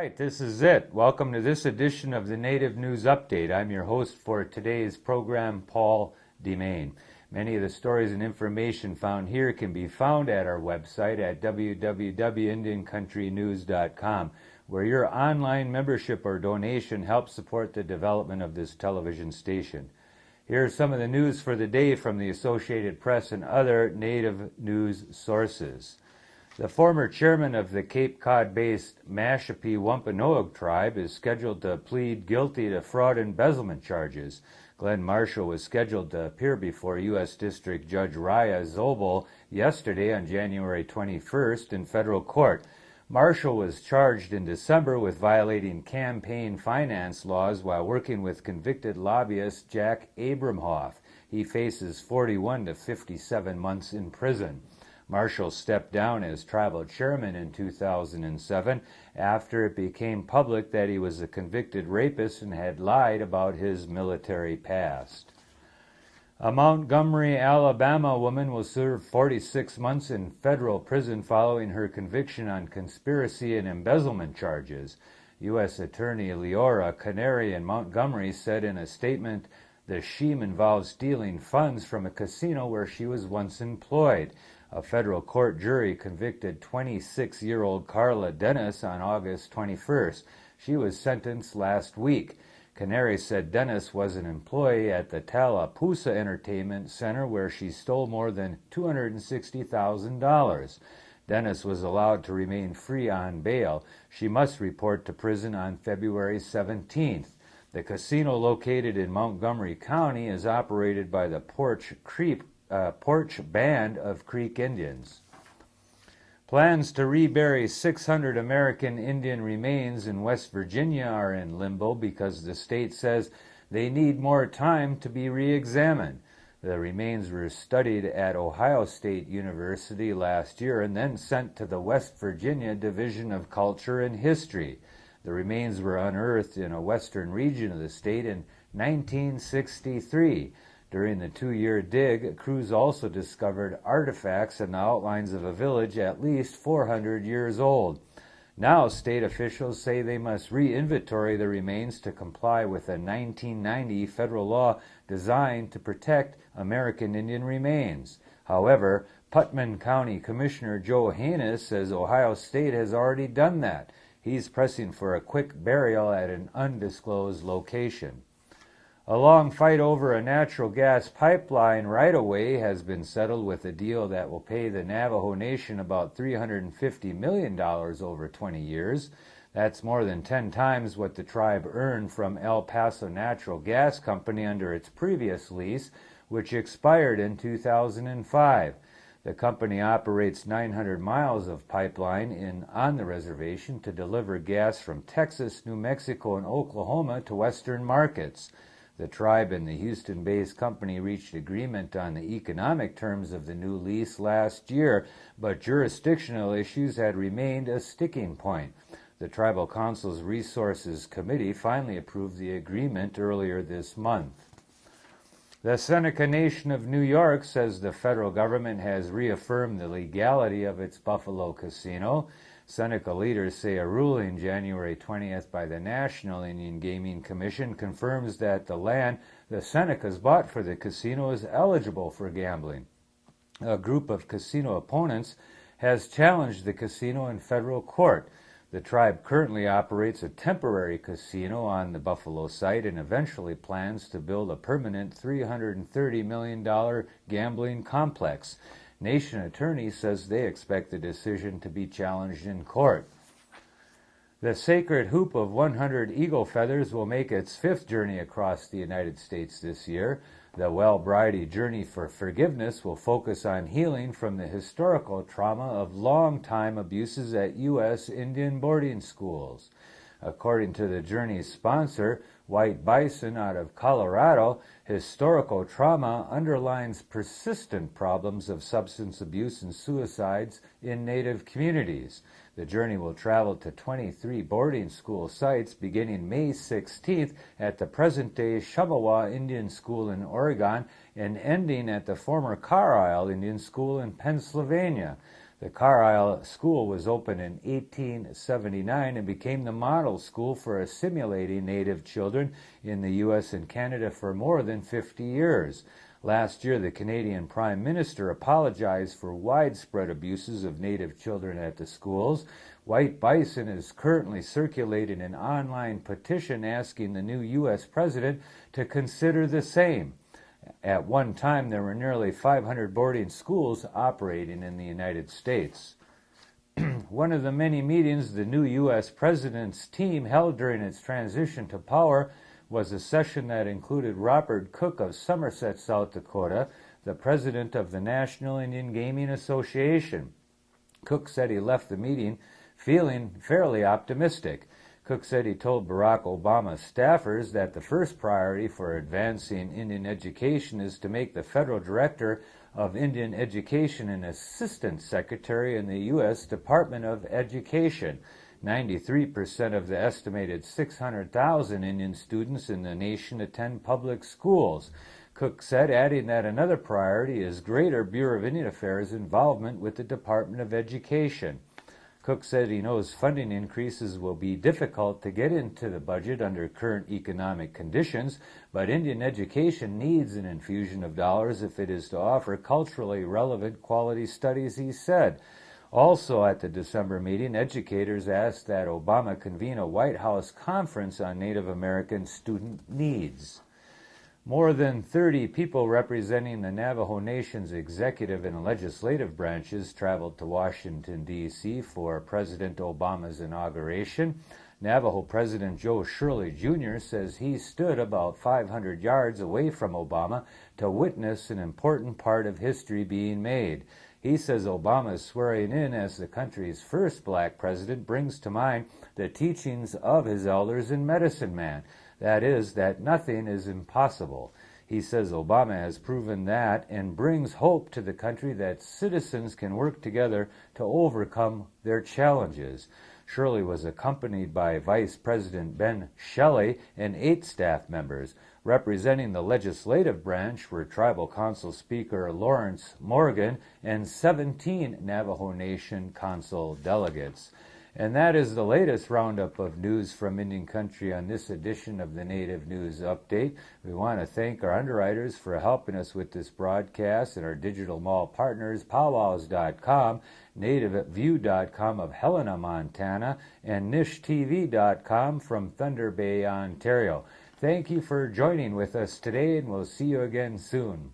right, this is it. Welcome to this edition of the Native News Update. I'm your host for today's program, Paul DeMain. Many of the stories and information found here can be found at our website at www.indiancountrynews.com, where your online membership or donation helps support the development of this television station. Here's some of the news for the day from the Associated Press and other Native news sources. The former chairman of the Cape Cod-based Mashpee Wampanoag tribe is scheduled to plead guilty to fraud and embezzlement charges. Glenn Marshall was scheduled to appear before U.S. District Judge Raya Zobel yesterday on January 21st in federal court. Marshall was charged in December with violating campaign finance laws while working with convicted lobbyist Jack Abramhoff. He faces 41 to 57 months in prison. Marshall stepped down as tribal chairman in 2007 after it became public that he was a convicted rapist and had lied about his military past. A Montgomery, Alabama woman will serve 46 months in federal prison following her conviction on conspiracy and embezzlement charges. U.S. Attorney Leora Canary in Montgomery said in a statement the scheme involved stealing funds from a casino where she was once employed. A federal court jury convicted 26-year-old Carla Dennis on August 21st. She was sentenced last week. Canary said Dennis was an employee at the Tallapoosa Entertainment Center where she stole more than $260,000. Dennis was allowed to remain free on bail. She must report to prison on February 17th. The casino located in Montgomery County is operated by the Porch Band of Creek Indians. Plans to rebury 600 American Indian remains in West Virginia are in limbo because the state says they need more time to be re-examined. The remains were studied at Ohio State University last year and then sent to the West Virginia Division of Culture and History. The remains were unearthed in a western region of the state in 1963. During the 2-year dig, crews also discovered artifacts and outlines of a village at least 400 years old. Now, state officials say they must re-inventory the remains to comply with a 1990 federal law designed to protect American Indian remains. However, Putnam County Commissioner Joe Haynes says Ohio State has already done that. He's pressing for a quick burial at an undisclosed location. A long fight over a natural gas pipeline right-of-way has been settled with a deal that will pay the Navajo Nation about $350 million over 20 years. That's more than 10 times what the tribe earned from El Paso Natural Gas Company under its previous lease, which expired in 2005. The company operates 900 miles of pipeline on the reservation to deliver gas from Texas, New Mexico, and Oklahoma to western markets. The tribe and the Houston-based company reached agreement on the economic terms of the new lease last year, but jurisdictional issues had remained a sticking point. The Tribal Council's Resources Committee finally approved the agreement earlier this month. The Seneca Nation of New York says the federal government has reaffirmed the legality of its Buffalo casino. Seneca leaders say a ruling January 20th by the National Indian Gaming Commission confirms that the land the Senecas bought for the casino is eligible for gambling. A group of casino opponents has challenged the casino in federal court. The tribe currently operates a temporary casino on the Buffalo site and eventually plans to build a permanent $330 million gambling complex. Nation attorney says they expect the decision to be challenged in court. The sacred hoop of 100 eagle feathers will make its 5th journey across the United States this year. The Wellbriety Journey for Forgiveness will focus on healing from the historical trauma of long-time abuses at U.S. Indian boarding schools. According to the journey's sponsor, White Bison out of Colorado, historical trauma underlines persistent problems of substance abuse and suicides in Native communities. The journey will travel to 23 boarding school sites beginning May 16th at the present-day Chippewa Indian School in Oregon and ending at the former Carlisle Indian School in Pennsylvania. The Carlisle School was opened in 1879 and became the model school for assimilating Native children in the U.S. and Canada for more than 50 years. Last year, the Canadian Prime Minister apologized for widespread abuses of Native children at the schools. White Bison is currently circulating an online petition asking the new U.S. president to consider the same. At one time, there were nearly 500 boarding schools operating in the United States. One of the many meetings the new U.S. president's team held during its transition to power was a session that included Robert Cook of Somerset, South Dakota, the president of the National Indian Gaming Association. Cook said he left the meeting feeling fairly optimistic. Cook said he told Barack Obama's staffers that the first priority for advancing Indian education is to make the federal director of Indian Education an assistant secretary in the U.S. Department of Education. 93% of the estimated 600,000 Indian students in the nation attend public schools. Cook said, adding that another priority is greater Bureau of Indian Affairs involvement with the Department of Education. Cook said he knows funding increases will be difficult to get into the budget under current economic conditions, but Indian education needs an infusion of dollars if it is to offer culturally relevant quality studies, he said. Also at the December meeting, educators asked that Obama convene a White House conference on Native American student needs. More than 30 people representing the Navajo Nation's executive and legislative branches traveled to Washington, D.C. for President Obama's inauguration. Navajo President Joe Shirley Jr. says he stood about 500 yards away from Obama to witness an important part of history being made. He says Obama's swearing in as the country's first black president brings to mind the teachings of his elders in Medicine Man. That is, that nothing is impossible. He says Obama has proven that and brings hope to the country that citizens can work together to overcome their challenges. Shirley was accompanied by Vice President Ben Shelley and 8 staff members. Representing the legislative branch were Tribal Council Speaker Lawrence Morgan and 17 Navajo Nation Council delegates. And that is the latest roundup of news from Indian Country on this edition of the Native News Update. We want to thank our underwriters for helping us with this broadcast and our digital mall partners, powwows.com, nativeview.com of Helena, Montana, and nishtv.com from Thunder Bay, Ontario. Thank you for joining with us today, and we'll see you again soon.